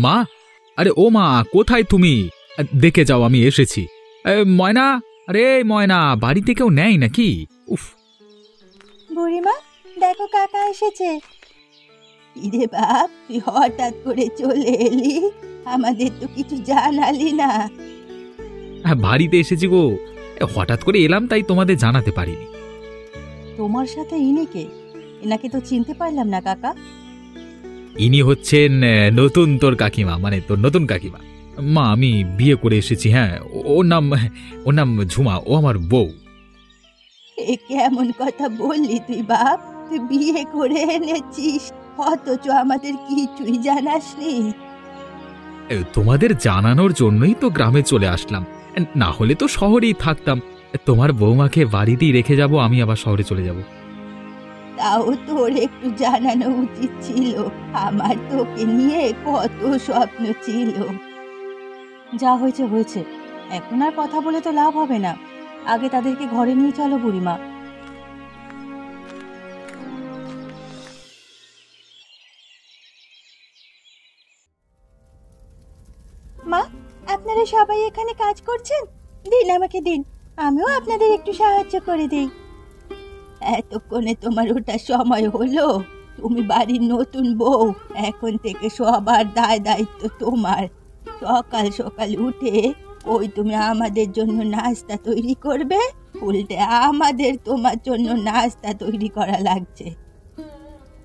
মা, আরে ও মা, কোথায় তুমি? দেখে যাও আমি এসেছি। ময়না, আরে ময়না, বাড়িতে কেউ নেই নাকি? উফ। বুড়িমা, দেখো কাকা এসেছে। ইরে বাপ, তুই হঠাৎ করে চলে এলি, আমাদের তো কিছু জানালি না। হ্যাঁ, বাড়িতে এসেছি গো। হঠাৎ করে এলাম, তাই তোমাদের জানাতে পারিনি। তোমার সাথে ইনি কে? এনাকে তো চিনতে পারলাম না কাকা। ইনি হচ্ছেন নতুন তোর কাকিমা, মানে তোর নতুন কাকিমা। মা, আমি বিয়ে করে এসেছি। হ্যাঁ, ওর নাম ঝুমা, ও আমার বউ। এ কেমন কথা বললি তুই বাপ? তুই বিয়ে করে এনেছিস, অথচ আমাদের কিছুই জানাসনি। তোমাদের জানানোর জন্যই তো গ্রামে চলে আসলাম, না হলে তো শহরেই থাকতাম। তোমার বৌমাকে বাড়িতেই রেখে যাব, আমি আবার শহরে চলে যাব। তাও তোর একটু জানানো উচিত ছিল, আমার তোকে নিয়ে কত স্বপ্ন ছিল। যা হয়েছে হয়েছে, এখন আর কথা বলে তো লাভ হবে না। আগে তাদেরকে ঘরে নিয়ে চলো বুড়িমা। মা, আপনারা সবাই এখানে কাজ করছেন? দিন, আমাকে দিন, আমিও আপনাদের একটু সাহায্য করে দেই। এতক্ষণে তোমার ওটা সময় হলো? তুমি বাড়ির নতুন বউ, এখন থেকে সবার দায়িত্ব তোমার। সকাল সকাল উঠে ওই তুমি আমাদের জন্য নাস্তা তৈরি করবে, উল্টে আমাদের তোমার জন্য নাস্তা তৈরি করা লাগছে।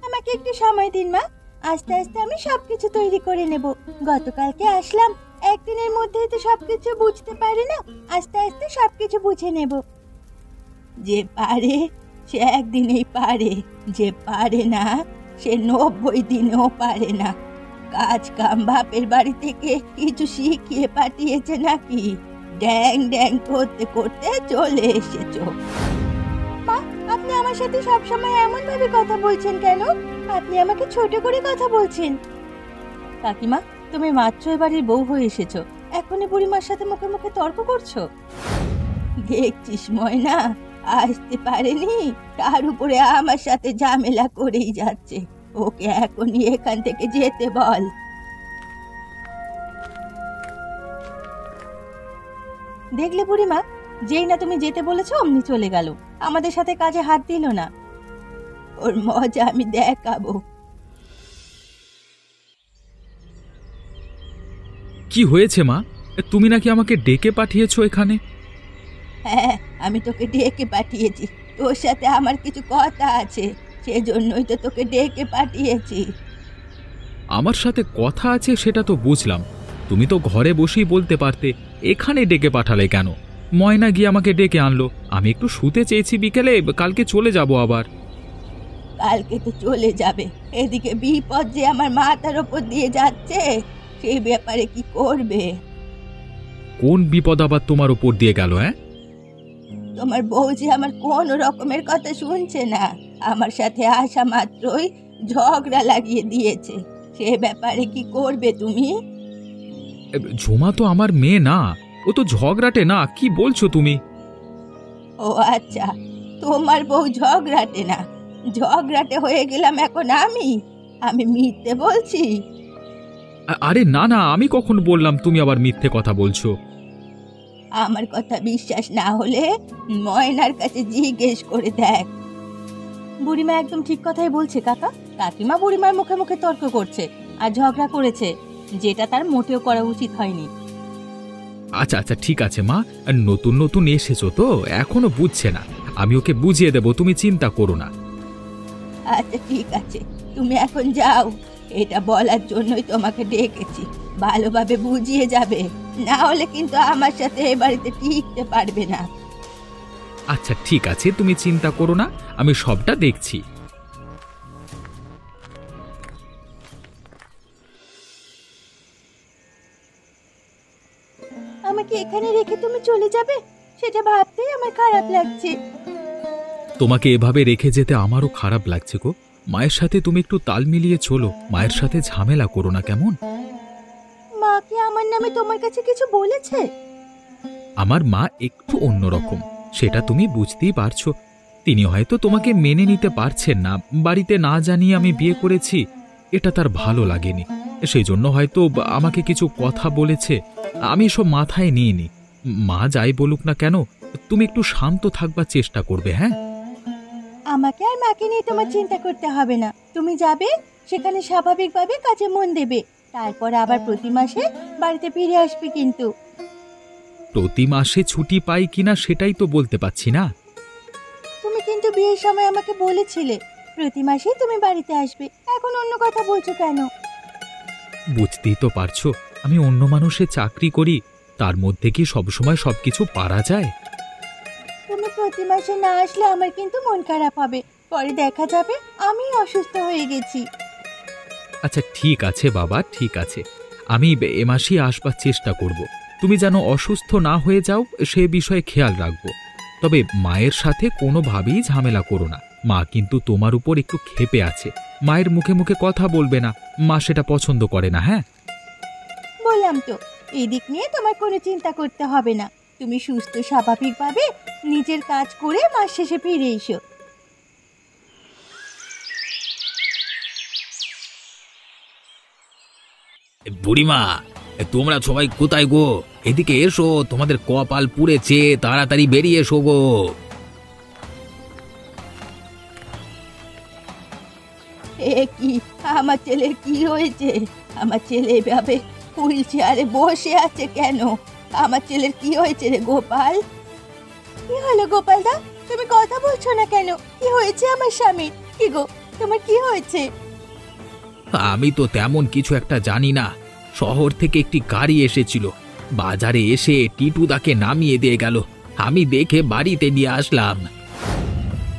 আমাকে একটু সময় দিন মা, আস্তে আস্তে আমি সবকিছু তৈরি করে নেব। গতকালকে আসলাম, একদিনের মধ্যেই তো সবকিছু বুঝতে পারি না, আস্তে আস্তে সবকিছু বুঝে নেব। যে পারে সে একদিনেই পারে, যে পারে না সে 90 দিনেও পারে না। কাজ কাম বাপের বাড়ি থেকে কিছু শিখিয়ে পাঠিয়েছে নাকি? ড্যাং ড্যাং করতে করতে চলে এসেছো। মা, আপনি আমার সাথে সবসময় এমন ভাবে কথা বলছেন কেন? আপনি আমাকে ছোট করে কথা বলছেন। কাকিমা, তুমি মাত্র এবারের বউ হয়ে এসেছো, এখনই বুড়িমার সাথে মুখে মুখে তর্ক করছো? দেখছিস ময়না, আসতে পারেনি, তার উপরে আমার সাথে ঝামেলা করেই যাচ্ছে। ওকে এখনই এখান থেকে যেতে বল। দেখলে বুড়িমা, যেই না তুমি যেতে বলেছো অমনি চলে গেল, আমাদের সাথে কাজে হাত দিল না। ওর মজা আমি দেখাবো। কি হয়েছে মা? তুমি নাকি আমাকে ডেকে পাঠিয়েছো এখানে? হ্যাঁ, আমি তোকে ডেকে পাঠিয়েছি, তোর সাথে আমার কিছু কথা আছে, সেজন্যই তো তোকে ডেকে পাঠিয়েছি। আমার সাথে কথা আছে সেটা তো বুঝলাম, তুমি তো ঘরে বসেই বলতে পারতে, এখানে ডেকে পাঠালে কেন? ময়না গিয়ে আমাকে ডেকে আনলো, আমি একটু শুতে চেয়েছি বিকেলে, কালকে চলে যাব আবার। কালকে তো চলে যাবে, এদিকে বিপদ যে আমার মাথার ওপর দিয়ে যাচ্ছে, সেই ব্যাপারে কি করবে? কোন বিপদ আবার তোমার উপর দিয়ে গেল? হ্যাঁ, তোমার বউ যে আমার কোন রকমের কথা শুনছে না, আমার সাথে আসা মাত্রই ঝগড়া লাগিয়ে দিয়েছে, সে ব্যাপারে কি করবে তুমি? ঝুমা তো আমার মেয়ে না, ও তো ঝগড়াটে না, কি বলছো তুমি? ও আচ্ছা, তোমার বউ ঝগড়াটে না? ঝগড়াটে হয়ে গেলাম এখন আমি? আমি মিথ্যে বলছি? আরে না না, আমি কখন বললাম তুমি আবার মিথ্যে কথা বলছো? আমার কথা বিশ্বাস না হলে ময়নার কাছে জিজ্ঞেস করে দেখ। বুড়িমা একদম ঠিক কথাই বলছে কাকা। কাকিমা বুড়িমার মুখে মুখে তর্ক করছে আর ঝগড়া করেছে, যেটা তার মোটেও করা উচিত হয়নি। আচ্ছা আচ্ছা, ঠিক আছে মা, নতুন নতুন এসেছো তো এখনো বুঝছে না, আমি ওকে বুঝিয়ে দেবো, তুমি চিন্তা করো না। আচ্ছা ঠিক আছে, তুমি এখন যাও, এটা বলার জন্যই তোমাকে ডেকেছি, ভালোভাবে বুঝিয়ে যাবে, না হলে কিন্তু আমার সাথে এ বাড়িতে টিকতে পারবে না। আচ্ছা ঠিক আছে, তুমি চিন্তা করো না, আমি সবটা দেখছি। আমাকে এখানে রেখে তুমি চলে যাবে, সেটা ভাবতেই আমার খারাপ লাগছে। তোমাকে এভাবে রেখে যেতে আমারও খারাপ লাগছে গো। মায়ের সাথে তুমি একটু তাল মিলিয়ে চলো, মায়ের সাথে ঝামেলা করো না, কেমন? মা কি আমার নামে তোমার কাছে কিছু বলেছে? আমার মা একটু অন্যরকম, সেটা তুমি বুঝতেই পারছো। তিনি হয়তো তোমাকে মেনে নিতে পারছেন না, বাড়িতে না জানিয়ে আমি বিয়ে করেছি, এটা তার ভালো লাগেনি। সেই জন্য হয়তো আমাকে কিছু কথা বলেছে। আমি সব মাথায় নিইনি। মা যাই বলুক না কেন, তুমি একটু শান্ত থাকবার চেষ্টা করবে, হ্যাঁ? আমাকে আর মাকে নিয়ে তোমার চিন্তা করতে হবে না। তুমি যাবে, সেখানে স্বাভাবিকভাবে কাজে মন দেবে, তারপর আবার প্রতি মাসে বাড়িতে ফিরে আসবে। কিন্তু প্রতি মাসে ছুটি পাই কিনা সেটাই তো বলতে পারছি না। তুমি কিন্তু বিয়ের সময় আমাকে বলেছিলে প্রতি মাসে তুমি বাড়িতে আসবে, এখন অন্য কথা বলছো কেন? বুঝতেই তো পারছো, আমি অন্য মানুষের চাকরি করি, তার মধ্যে কি সবসময় সবকিছু পারা যায়? তুমি প্রতি মাসে না আসলে আমার কিন্তু মন খারাপ হবে, পরে দেখা যাবে আমি অসুস্থ হয়ে গেছি। আচ্ছা ঠিক আছে বাবা, ঠিক আছে, আমি এ মাসেই আসবার চেষ্টা করব। তুমি যেন অসুস্থ না হয়ে যাও সে বিষয়ে খেয়াল রাখবো। তবে মায়ের সাথে কোনোভাবেই ঝামেলা করো না। মা কিন্তু তোমার উপর একটু ক্ষেপে আছে। মায়ের মুখে মুখে কথা বলবে না, মা সেটা পছন্দ করে না। হ্যাঁ, বললাম তো, এই দিক নিয়ে তোমার কোনো চিন্তা করতে হবে না। তুমি সুস্থ স্বাভাবিকভাবে নিজের কাজ করে মাস শেষে ফিরে এসো। বুড়িমা, তোমরা সবাই কোথায় গো? এদিকে এসো, তোমাদের কপাল পুড়েছে, তাড়াতাড়ি বেরিয়ে এসো গো। এ কি, আমার ছেলের কি হয়েছে? আমার ছেলে এভাবে হুইল চেয়ারে বসে আছে কেন? আমার ছেলের কি হয়েছে রে গোপাল? কি হলো গোপাল দা, তুমি কথা বলছো না কেন? কি হয়েছে আমার স্বামীর? কি গো, তোমার কি হয়েছে? আমি তো তেমন কিছু একটা জানি না। শহর থেকে একটি গাড়ি এসেছিল, বাজারে এসে টিটুদাকে নামিয়ে দিয়ে গেল। আমি দেখে বাড়িতে নিয়ে আসলাম।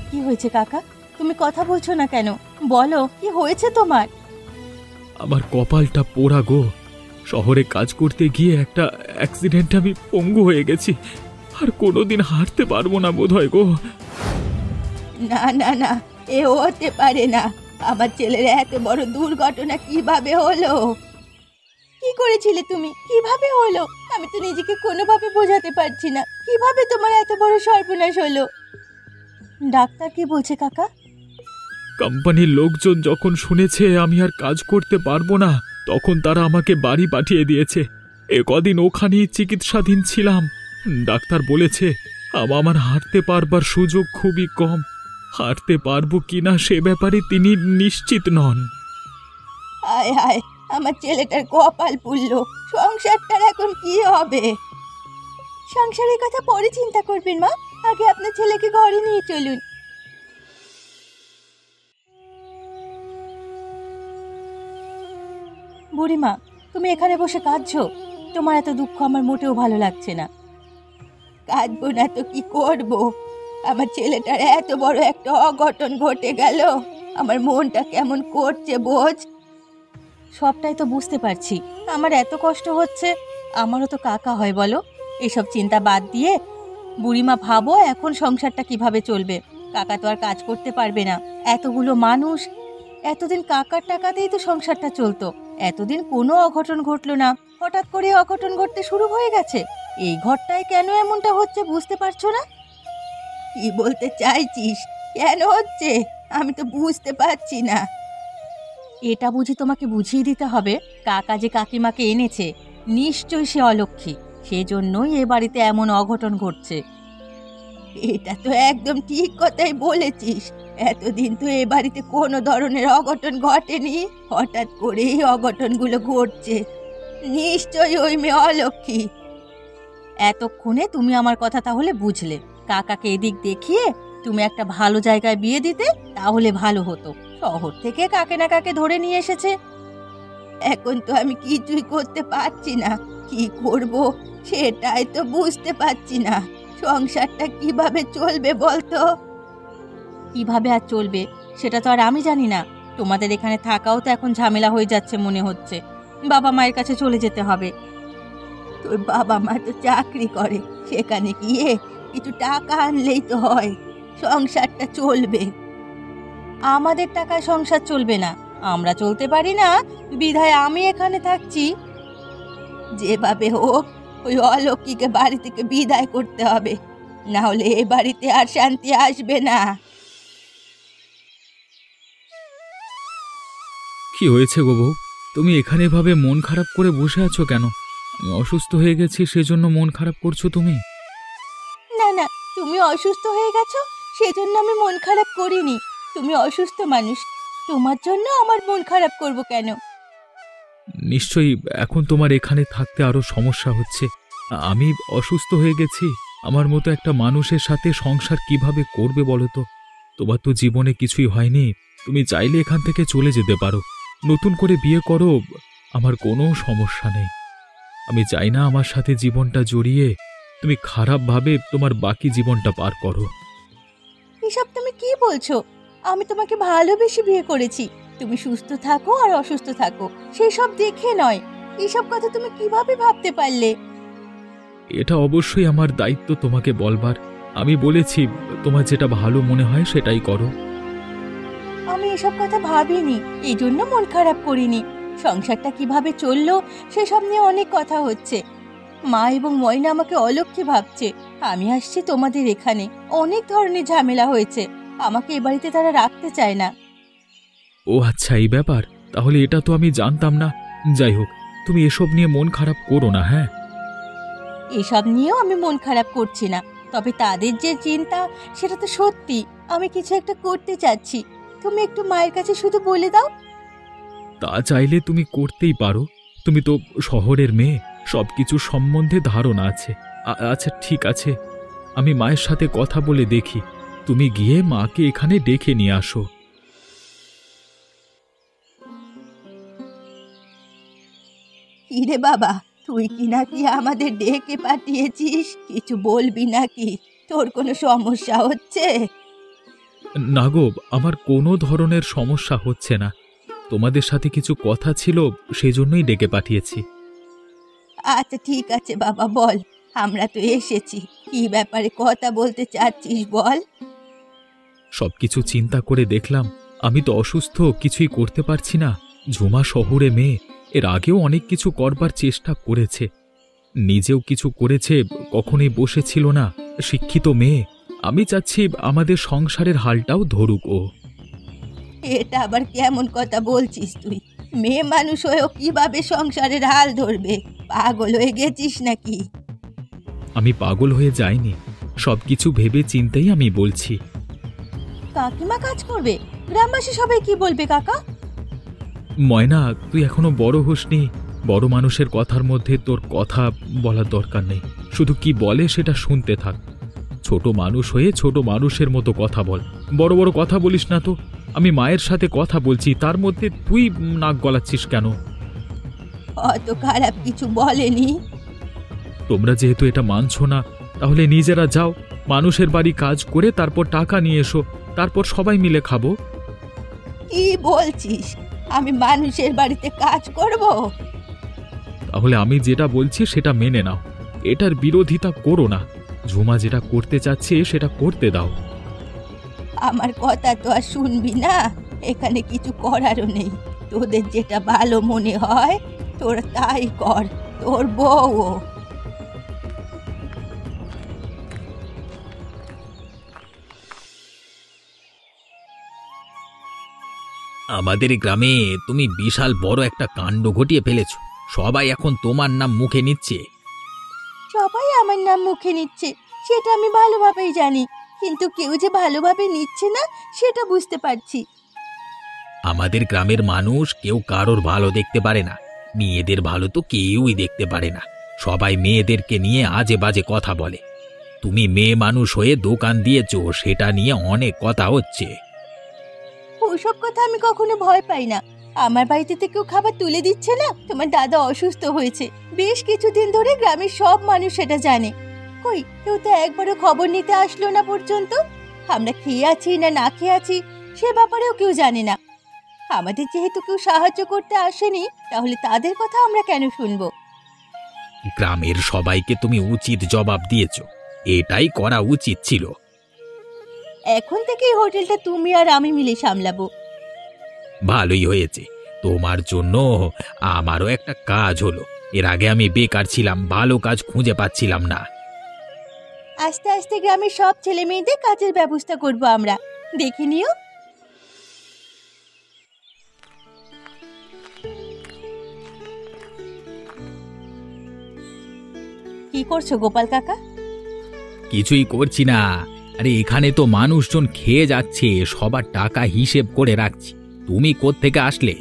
কি হয়েছে কাকা, তুমি কথা বলছো না কেন? বলো, কি হয়েছে তোমার? আমার কপালটা পোড়া গো। শহরে কাজ করতে গিয়ে একটা অ্যাক্সিডেন্ট, আমি পঙ্গু হয়ে গেছি। আর কোনোদিন হাঁটতে পারবো না বোধহয় গো। না না না, এ হতে পারে না। আমার ছেলের এত বড় দুর্ঘটনা কিভাবে হলো? কি করেছিলে তুমি? কিভাবে হলো? আমি তো নিজেকে কোনোভাবে বোঝাতে পারছি না, কিভাবে তোমার এত বড় সর্বনাশ হলো? ডাক্তার কি বলছে কাকা? কোম্পানির লোকজন যখন শুনেছে আমি আর কাজ করতে পারবো না, তখন তারা আমাকে বাড়ি পাঠিয়ে দিয়েছে। এ কদিন ওখানেই চিকিৎসাধীন ছিলাম। ডাক্তার বলেছে আমার হাঁটতে পারবার সুযোগ খুবই কম। হাঁটতে পারবো কিনা সে ব্যাপারে তিনি নিশ্চিত নন। হায় হায়, আমার ছেলেটার কপাল পুড়লো। সংসারটার এখন কি হবে? সংসারের কথা পরে চিন্তা করবেন মা, আগে আপনার ছেলেকে ঘরে নিয়ে চলুন। বুড়িমা, তুমি এখানে বসে কাঁদছো? তোমার এত দুঃখ আমার মোটেও ভালো লাগছে না। কাঁদবো না তো কি করব? আমার ছেলেটার এত বড় একটা অঘটন ঘটে গেল, আমার মনটা কেমন করছে বোঝ। সবটাই তো বুঝতে পারছি, আমার এত কষ্ট হচ্ছে। আমারও তো কাকা হয় বলো। এসব চিন্তা বাদ দিয়ে বুড়িমা ভাবো এখন সংসারটা কিভাবে চলবে। কাকা তো আর কাজ করতে পারবে না, এতগুলো মানুষ। এতদিন কাকার টাকাতেই তো সংসারটা চলতো, এতদিন কোনো অঘটন ঘটলো না, হঠাৎ করে অঘটন ঘটতে শুরু হয়ে গেছে। এই ঘরটায় কেন এমনটা হচ্ছে বুঝতে পারছো না? কি বলতে চাইছিস? কেন হচ্ছে আমি তো বুঝতে পারছি না। এটা বুঝি তোমাকে বুঝিয়ে দিতে হবে? কাকা যে কাকিমাকে এনেছে, নিশ্চয়ই সে অলক্ষী, সেজন্যই এ বাড়িতে এমন অঘটন ঘটছে। এটা তো একদম ঠিক কথাই বলেছিস। এতদিন তো এ বাড়িতে কোনো ধরনের অঘটন ঘটেনি, হঠাৎ করেই অঘটনগুলো ঘটছে। নিশ্চয়ই ওই মেয়ে অলক্ষী। এতক্ষণে তুমি আমার কথা তাহলে বুঝলে। কাকাকে এদিক দেখিয়ে তুমি একটা ভালো জায়গায় বিয়ে দিতে, তাহলে ভালো হতো। শহর থেকে কাকে না কাকে ধরে নিয়ে এসেছে। এখন তো আমি কিছুই করতে পারছি না, কি করব সেটাই তো বুঝতে পারছি না। সংসারটা কিভাবে চলবে বলতো? কিভাবে আর চলবে সেটা তো আর আমি জানি না। তোমাদের এখানে থাকাও তো এখন ঝামেলা হয়ে যাচ্ছে মনে হচ্ছে। বাবা মায়ের কাছে চলে যেতে হবে। তোর বাবা মা তো চাকরি করে, সেখানে গিয়ে কিছু টাকা আনলেই তো হয়, সংসারটা চলবে। আমাদের টাকায় সংসার চলবে না, আমরা চলতে পারি না, বিধায় আমি এখানে থাকছি। যেভাবে হোক ওই অলক্ষীকে বাড়ি থেকে বিদায় করতে হবে, না হলে এ বাড়িতে আর শান্তি আসবে না। কি হয়েছে গো বউ? তুমি এখানে এভাবে মন খারাপ করে বসে আছো কেন? আমি অসুস্থ হয়ে গেছি সেজন্য মন খারাপ করছো তুমি? না না, তুমি অসুস্থ হয়ে গেছো সেজন্য আমি মন খারাপ করিনি। তুমি অসুস্থ মানুষ, তোমার জন্য আমার মন খারাপ করব কেন? নিশ্চয়ই এখন তোমার এখানে থাকতে আরো সমস্যা হচ্ছে। আমি অসুস্থ হয়ে গেছি, আমার মতো একটা মানুষের সাথে সংসার কিভাবে করবে বলো তো? তোমার তো জীবনে কিছুই হয়নি, তুমি চাইলে এখান থেকে চলে যেতে পারো, নতুন করে বিয়ে করো, আমার কোনো সমস্যা নেই। আমি চাই না আমার সাথে জীবনটা জড়িয়ে তুমি খারাপভাবে তোমার বাকি জীবনটা পার করো। এসব তুমি কি বলছো? আমি তোমাকে ভালোবেসে বিয়ে করেছি। তুমি সুস্থ থাকো আর অসুস্থ থাকো সেই সব দেখে নয়। এসব কথা তুমি কিভাবে ভাবতে পারলে? এটা অবশ্যই আমার দায়িত্ব তোমাকে বলবার। আমি বলেছি তোমার যেটা ভালো মনে হয় সেটাই করো। আমি এসব কথা ভাবিনি, এই জন্য মন খারাপ করিনি। সংসারটা কিভাবে চললো সেসব নিয়ে অনেক কথা হচ্ছে। মা এবং ময়না আমাকে অলক্ষ্যে ভাবছে। আমি আসছি তোমাদের এখানে, অনেক ধরনের ঝামেলা হয়েছে, আমাকে এ বাড়িতে তারা রাখতে চায় না। ও আচ্ছা, এই ব্যাপার। তাহলে এটা তো আমি জানতাম না। যাই হোক, তুমি এসব নিয়ে মন খারাপ করো না, হ্যাঁ? এসব নিয়েও আমি মন খারাপ করছি না, তবে তাদের যে চিন্তা সেটা তো সত্যি। আমি কিছু একটা করতে চাচ্ছি, তুমি একটু মায়ের কাছে শুধু বলে দাও। তা চাইলে তুমি করতেই পারো। তুমি তো শহরের মেয়ে, সবকিছু সম্বন্ধে ধারণা আছে। আচ্ছা ঠিক আছে, আমি মায়ের সাথে কথা বলে দেখি। তুমি গিয়ে মাকে এখানে ডেকে নিয়ে আসো। কিরে বাবা, তুই কি নাকি আমাদের ডেকে পাঠিয়েছিস? কিছু বলবি নাকি? তোর কোনো সমস্যা হচ্ছে? না গো, আমার কোনো ধরনের সমস্যা হচ্ছে না। তোমাদের সাথে কিছু কথা ছিল, সেজন্যই ডেকে পাঠিয়েছি। আচ্ছা ঠিক আছে বাবা, বল। আমরা তো এসেছি, কি ব্যাপারে কথা বলতে চাচ্ছিস বল। সবকিছু চিন্তা করে দেখলাম আমি তো অসুস্থ, কিছুই করতে পারছি না। ঝুমা শহুরে মেয়ে, এর আগেও অনেক কিছু করবার চেষ্টা করেছে, নিজেও কিছু করেছে, কখনোই বসেছিল না। শিক্ষিত মেয়ে, আমি চাচ্ছি আমাদের সংসারের হালটাও ধরুক ও। এটা আবার কেমন কথা বলছিস তুই? মেয়ে মানুষ হয়েও কিভাবে সংসারের হাল ধরবে? পাগল হয়ে গেছিস নাকি? আমি পাগল হয়ে যাইনি, সবকিছু ভেবে চিন্তেই আমি বলছি। কাকিমা কাজ করবে, গ্রামবাসী সবাই কি বলবে কাকা? ময়না, তুই এখনো বড় হোসনি। বড় মানুষের কথার মধ্যে তোর কথা বলার দরকার নেই, শুধু কি বলে সেটা শুনতে থাক। ছোট মানুষ হয়ে ছোট মানুষের মতো কথা বল, বড় বড় কথা বলিস না তো। আমি মায়ের সাথে কথা বলছি, তার মধ্যে তুই নাক গলাচ্ছিস কেন? অত খারাপ কিছু বলেনি। তোমরা যেহেতু এটা মানছো না, তাহলে নিজেরা যাও, মানুষের বাড়ি কাজ করে তারপর টাকা নিয়ে এসো, তারপর সবাই মিলে খাবো। কি বলছিস? আমি মানুষের বাড়িতে কাজ করব? তাহলে আমি যেটা বলছি সেটা মেনে নাও, এটার বিরোধিতা করো না। ঝুমা যেটা করতে চাচ্ছে সেটা করতে দাও। আমার কথা তো আর শুনবি না, এখানে কিছু করারও নেই। তোদের যেটা ভালো মনে হয় তোরা তাই কর, তোর বউ। আমাদের গ্রামে তুমি বিশাল বড় একটা কাণ্ড ঘটিয়ে ফেলেছ, সবাই এখন তোমার নাম মুখে নিচ্ছে। সবাই আমার নাম মুখে নিচ্ছে সেটা আমি ভালোভাবেই জানি, কিন্তু কেউ যে ভালোভাবে নিচ্ছে না সেটা বুঝতে পারছি। আমাদের গ্রামের মানুষ কেউ কারোর ভালো দেখতে পারে না, মেয়েদের ভালো তো কেউই দেখতে পারে না। সবাই মেয়েদেরকে নিয়ে আজে বাজে কথা বলে। তুমি মেয়ে মানুষ হয়ে দোকান দিয়েছো, সেটা নিয়ে অনেক কথা হচ্ছে। ওসব কথা আমি কখনো ভয় পাই না। আমার বাড়িতে তো কেউ খাবার তুলে দিচ্ছে না। তোমার দাদা অসুস্থ হয়েছে, বেশ কিছুদিন ধরে গ্রামের সব মানুষ সেটা জানে। কই, কেউ তো একবারও খবর নিতে আসলো না পর্যন্ত। আমরা খেয়ে আছি না না খেয়ে আছি সে ব্যাপারেও কেউ জানে না। আমাদের যেহেতু কেউ সাহায্য করতে আসেনি, তাহলে তাদের কথা আমরা কেন শুনবো? গ্রামের সবাইকে তুমি উচিত জবাব দিয়েছো, এটাই করা উচিত ছিল। এখন থেকে এই হোটেলটা তুমি আর আমি মিলে সামলাবো। ভালোই হয়েছে, তোমার জন্য আমারও একটা কাজ হলো। এর আগে আমি বেকার ছিলাম, ভালো কাজ খুঁজে পাচ্ছিলাম না। আস্তে আস্তে গ্রামের সব ছেলে মেয়েদের কাজের ব্যবস্থা করব আমরা, দেখে নিও। কি করছো গোপাল কাকা? কিছুই করছি না। আরে এখানে তো মানুষজন খেয়ে যাচ্ছে, সবার টাকা হিসেব করে রাখছি। তুমি কোত্থেকে আসলে?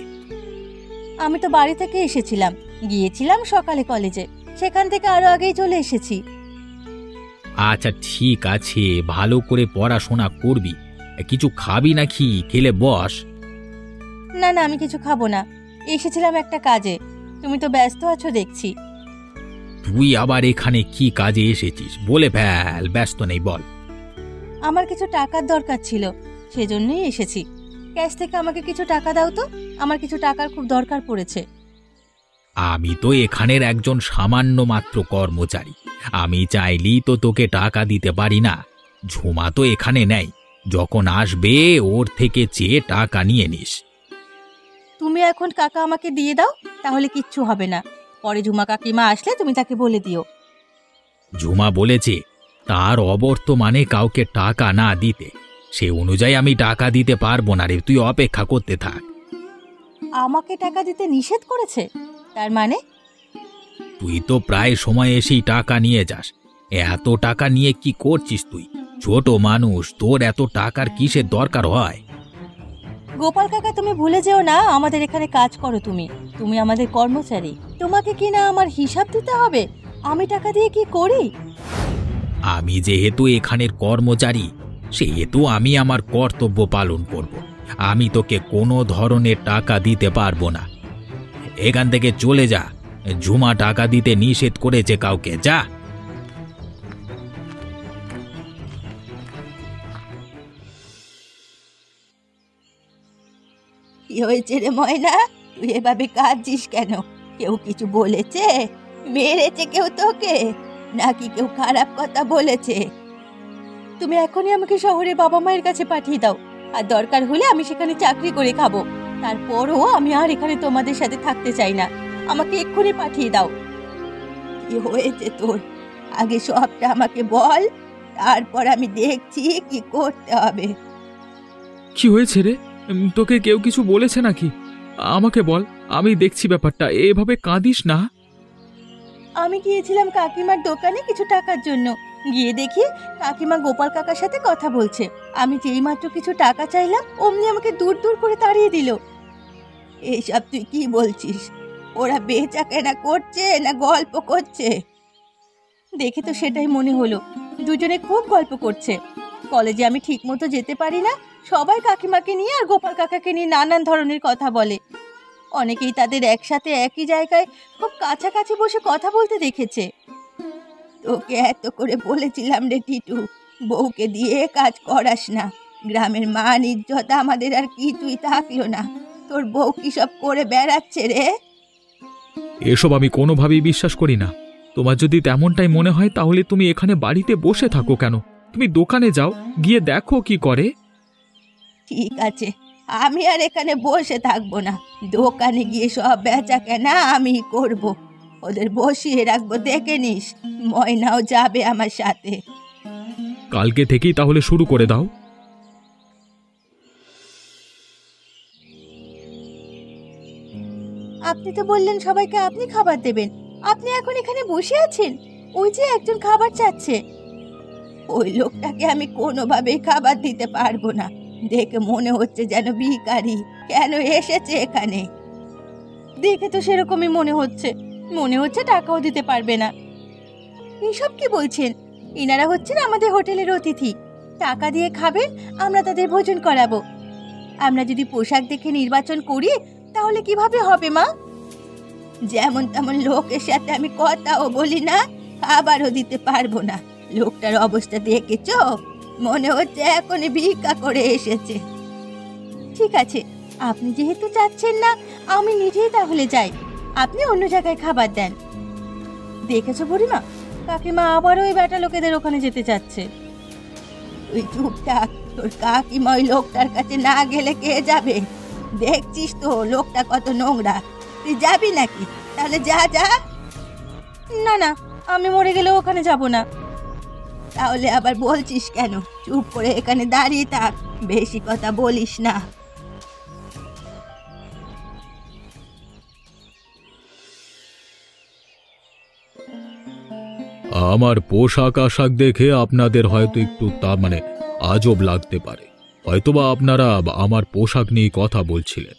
আমি তো বাড়ি থেকে এসেছিলাম, গিয়েছিলাম সকালে কলেজে, সেখান থেকে আরো আগেই চলে এসেছি। আচ্ছা ঠিক আছে, ভালো করে পড়াশোনা করবি। কিছু খাবি নাকি? খেলে বস। না না, আমি কিছু খাবো না, এসেছিলাম একটা কাজে। তুমি তো ব্যস্ত আছো দেখছি। তুই আবার এখানে কি কাজে এসেছিস বলে ফেল। ব্যস্ত নেই, বল। আমার কিছু টাকার দরকার ছিল, সেজন্যই এসেছি। ক্যাশ থেকে আমাকে কিছু টাকা দাও তো, আমার কিছু টাকার খুব দরকার পড়েছে। আমি তো এখানের একজন সামান্য মাত্র কর্মচারী। আমি চাইলেই তো তোকে টাকা দিতে পারি না। ঝুমা তো এখানে নেই, যখন আসবে ওর থেকে চেয়ে টাকা নিয়ে নিস। তুমি এখন কাকা আমাকে দিয়ে দাও, তাহলে কিচ্ছু হবে না। পরে ঝুমা কাকিমা আসলে তুমি তাকে বলে দিও। ঝুমা বলেছে তার অবর্তমানে কাউকে টাকা না দিতে। সে অনুযায়ী আমি টাকা দিতে পারবো না রে, তুই অপেক্ষা করতে থাক। আমাকে টাকা দিতে নিষেধ করেছে? তার মানে? তুই তো প্রায় সময় এসেই টাকা নিয়ে যাস। এত টাকা নিয়ে কি করছিস তুই? ছোট মানুষ, তোর এত টাকার কিসের দরকার হয়? গোপাল কাকা, তুমি ভুলে যেও না আমাদের এখানে কাজ করো তুমি। তুমি আমাদের কর্মচারী, তোমাকে কি না আমার হিসাব দিতে হবে আমি টাকা দিয়ে কি করি। আমি যেহেতু এখানের কর্মচারী, সেহেতু আমি আমার কর্তব্য পালন করব। আমি তোকে কোনো ধরনের টাকা দিতে পারবো না। এখান থেকে চলে যা। ঝুমা টাকা দিতে নিষেধ করেছে কাউকে, যা। কি হয়েছে রে ময়না, তুই এভাবে কাঁদছিস কেন? কেউ কিছু বলেছে? মেরেছে কেউ তোকে, নাকি কেউ খারাপ কথা বলেছে? তুমি এখনই আমাকে শহরে বাবা মায়ের কাছে পাঠিয়ে দাও, আর দরকার হলে আমি সেখানে চাকরি করে খাবো। তারপরও আমি আর এখানে তোমাদের সাথে থাকতে চাই না। আমাকে এক্ষুনি পাঠিয়ে দাও। কি হয়েছে তোর, আগে সবটা আমাকে বল, তারপর আমি দেখছি কি করতে হবে। কি হয়েছে রে? তোকে কেউ কিছু বলেছে নাকি? আমাকে বল, আমি দেখছি ব্যাপারটা। এভাবে কাঁদিস না। আমি গিয়েছিলাম কাকিমার দোকানে কিছু টাকার জন্য, গিয়ে দেখি কাকিমা গোপাল কাকার সাথে কথা বলছে। আমি যেই মাত্র কিছু টাকা চাইলাম, অমনি আমাকে দূর দূর করে তাড়িয়ে দিল। এইসব তুই কি বলছিস? ওরা বেচা কেনা করছে না গল্প করছে? দেখে তো সেটাই মনে হলো, দুজনে খুব গল্প করছে। কলেজে আমি ঠিক মতো যেতে পারি না, সবাই কাকিমাকে নিয়ে আর গোপাল কাকাকে নিয়ে নানান ধরনের কথা বলে। অনেকেই তাদের একসাথে একই জায়গায় খুব কাছাকাছি বসে কথা বলতে দেখেছে। তোকে এত করে বলেছিলাম রে টিটু, বউকে দিয়ে কাজ করাস না। গ্রামের মান ইজ্জত আমাদের আর কিছুই থাকলো না। তোর বউ কি সব করে বেড়াচ্ছে রে? এসব আমি কোনোভাবেই বিশ্বাস করি না। তোমার যদি তেমনটাই মনে হয় তাহলে তুমি এখানে বাড়িতে বসে থাকো কেন? তুমি দোকানে যাও, গিয়ে দেখো কি করে। ঠিক আছে, আমি আর এখানে বসে থাকবো না। দোকানে গিয়ে সব বেচা কেনা আমি করব। ওদের বসিয়ে রাখবো, দেখে নিস। ময়নাও যাবে আমার সাথে। কালকে থেকেই তাহলে শুরু করে দাও। আপনি তো বললেন সবাইকে আপনি খাবার দেবেন, আপনি এখন এখানে বসে আছেন? ওই যে একজন খাবার চাচ্ছে। ওই লোকটাকে আমি কোনোভাবেই খাবার দিতে পারবো না। দেখে মনে হচ্ছে যেন ভিখারি। কেন এসেছে এখানে? দেখে তো সেরকমই মনে হচ্ছে। মনে হচ্ছে টাকাও দিতে পারবে না। এসব কি বলছেন? ইনারা হচ্ছেন আমাদের হোটেলের অতিথি। টাকা দিয়ে খাবেন, আমরা তাদের ভোজন করাবো। আমরা যদি পোশাক দেখে নির্বাচন করি তাহলে কিভাবে হবে মা? যেমন তেমন লোকের সাথে আমি কথাও বলি না, খাবারও দিতে পারবো না। লোকটার অবস্থা দেখেছ? মনে হচ্ছে এখনই ভিক্ষা করে এসেছে। ঠিক আছে, আপনি যেহেতু চাচ্ছেন না, আমি নিজেই তাহলে যাই। আপনি অন্য জায়গায় খাবার দেন। দেখেছো বুড়িমা, কাকিমা আবারও ওই বেটা লোকেদের ওখানে যেতে চাচ্ছে। তুই চুপ থাক, তোর কাকিমা ওই লোকটার কাছে না গেলে কে যাবে? দেখছিস তো লোকটা কত নোংরা। তুই যাবি নাকি? তাহলে যা যা। না না, আমি মরে গেলেও ওখানে যাব না। তাহলে আবার বলছিস কেন? চুপ করে এখানে দাঁড়িয়ে থাক, বেশি কথা বলিস না। আমার পোশাক আশাক দেখে আপনাদের হয়তো একটু আজব লাগতে পারে। হয়তোবা আপনারা আমার পোশাক নিয়ে কথা বলছিলেন।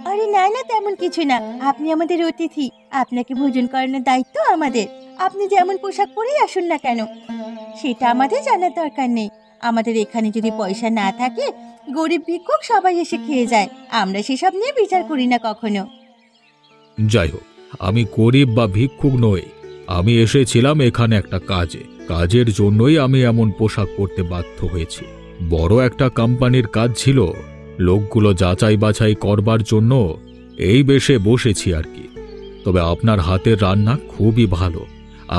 আরে না না, তেমন কিছু না। আপনি আমাদের অতিথি, আপনাকে ভোজন করানোর দায়িত্ব আমাদের। আপনি যেমন পোশাক পরেই আসুন না কেন, সেটা আমাদের জানার দরকার নেই। আমাদের এখানে যদি পয়সা না থাকে, গরিব ভিক্ষুক সবাই এসে খেয়ে যায়। আমরা সেসব নিয়ে বিচার করি না কখনো। যাই হোক, আমি গরিব বা ভিক্ষুক নই। আমি এসেছিলাম এখানে একটা কাজের জন্যই আমি এমন পোশাক পরতে বাধ্য হয়েছি। বড় একটা কোম্পানির কাজ ছিল, লোকগুলো যাচাই বাছাই করবার জন্য এই বেশে বসেছি আর কি। তবে আপনার হাতের রান্না খুবই ভালো।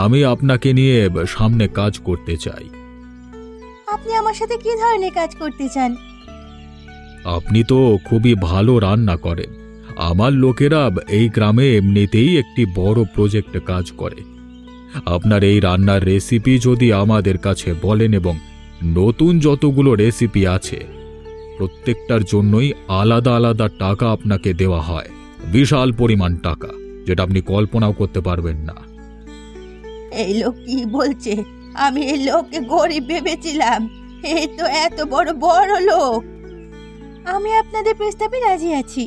আমি আপনাকে নিয়ে সামনে কাজ করতে চাই। আপনি আমার সাথে কি ধরনের কাজ করতে চান? আপনি তো খুবই ভালো রান্না করেন। আমার লোকেরা এই গ্রামে এমনিতেই একটি বড় প্রজেক্টে কাজ করে। আপনার এই রান্নার রেসিপি যদি আমাদের কাছে বলেন এবং নতুন যতগুলো রেসিপি আছে প্রত্যেকটার জন্যই আলাদা আলাদা টাকা আপনাকে দেওয়া হয়, বিশাল পরিমাণ টাকা, যেটা আপনি কল্পনাও করতে পারবেন না। এই লোক কি বলছে? আমি এই লোককে গরিব ভেবেছিলাম, এই তো এত বড় বড় লোক। আমি আপনাদের প্রস্তাবে রাজি আছি।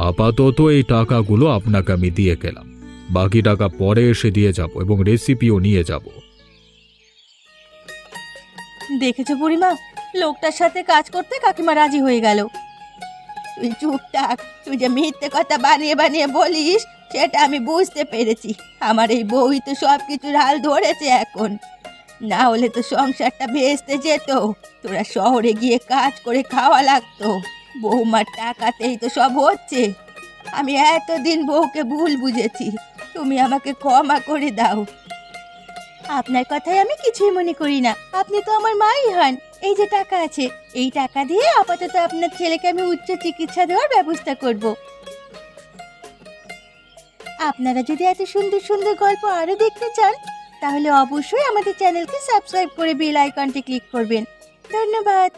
আপাতত এই টাকাগুলো আপনাকে আমি দিয়ে গেলাম, বাকি টাকা পরে এসে দিয়ে যাব এবং রেসিপিও নিয়ে যাব। দেখেছো বুড়িমা, লোকটার সাথে কাজ করতে কাকিমা রাজি হয়ে গেল। তুই চুপ থাক। তুই যে মিথ্যে কথা বানিয়ে বানিয়ে বলিস সেটা আমি বুঝতে পেরেছি। আমার এই বউই তো সবকিছুর হাল ধরেছে এখন, না হলে তো সংসারটা ভেস্তে যেত। তোরা শহরে গিয়ে কাজ করে খাওয়া লাগতো, বৌমার টাকাতেই তো সব হচ্ছে। আমি এতদিন বউকে ভুল বুঝেছি, তুমি আমাকে ক্ষমা করে দাও। আপনার কথায় আমি কিছুই মনে করি না। আপনি তো আমার মাই হন। এই যে টাকা আছে, এই টাকা দিয়ে আপাতত আপনার ছেলেকে আমি উচ্চ চিকিৎসা দেওয়ার ব্যবস্থা করব। আপনারা যদি এত সুন্দর সুন্দর গল্প আরো দেখতে চান, তাহলে অবশ্যই আমাদের চ্যানেলকে সাবস্ক্রাইব করে বেল আইকনটি ক্লিক করবেন। ধন্যবাদ।